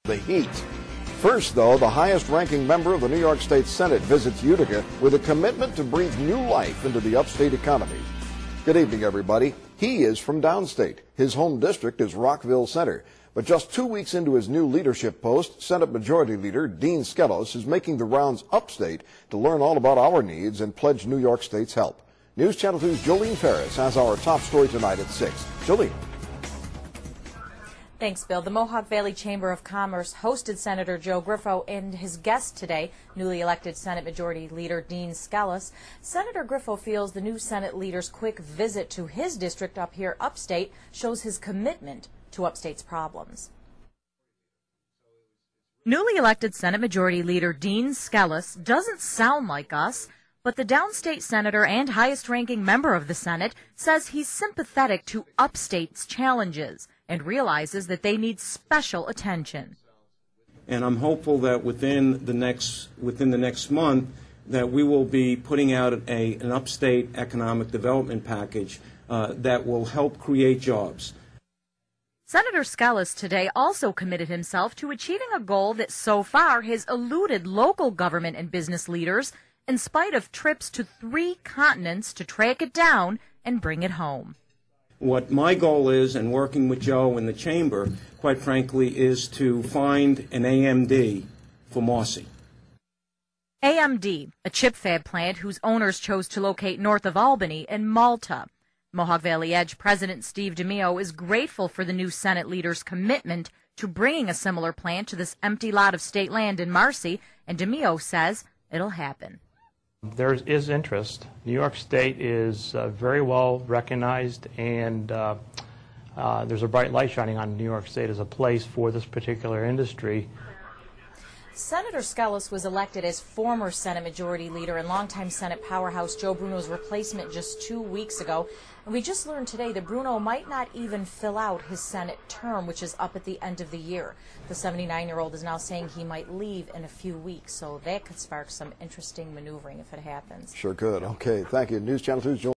The heat. First, though, the highest-ranking member of the New York State Senate visits Utica with a commitment to breathe new life into the upstate economy. Good evening, everybody. He is from downstate. His home district is Rockville Center. But just 2 weeks into his new leadership post, Senate Majority Leader Dean Skelos is making the rounds upstate to learn all about our needs and pledge New York State's help. News Channel 2's Jolene Ferris has our top story tonight at 6. Jolene. Thanks, Bill. The Mohawk Valley Chamber of Commerce hosted Senator Joe Griffo and his guest today, newly elected Senate Majority Leader Dean Skelos. Senator Griffo feels the new Senate leader's quick visit to his district up here upstate shows his commitment to upstate's problems. Newly elected Senate Majority Leader Dean Skelos doesn't sound like us, but the downstate senator and highest-ranking member of the Senate says he's sympathetic to upstate's challenges and realizes that they need special attention. And I'm hopeful that within the next month that we will be putting out an upstate economic development package that will help create jobs. Senator Skelos today also committed himself to achieving a goal that so far has eluded local government and business leaders in spite of trips to 3 continents to track it down and bring it home. What my goal is, and working with Joe in the chamber, quite frankly, is to find an AMD for Marcy. AMD, a chip fab plant whose owners chose to locate north of Albany in Malta. Mohawk Valley Edge President Steve DeMio is grateful for the new Senate leader's commitment to bringing a similar plant to this empty lot of state land in Marcy, and DeMio says it'll happen. There is interest. New York State is very well recognized, and there's a bright light shining on New York State as a place for this particular industry. Senator Skelos was elected as former Senate Majority Leader and longtime Senate powerhouse Joe Bruno's replacement just 2 weeks ago. And we just learned today that Bruno might not even fill out his Senate term, which is up at the end of the year. The 79-year-old is now saying he might leave in a few weeks, so that could spark some interesting maneuvering if it happens. Sure could. Okay, thank you. News Channel 2's Joel.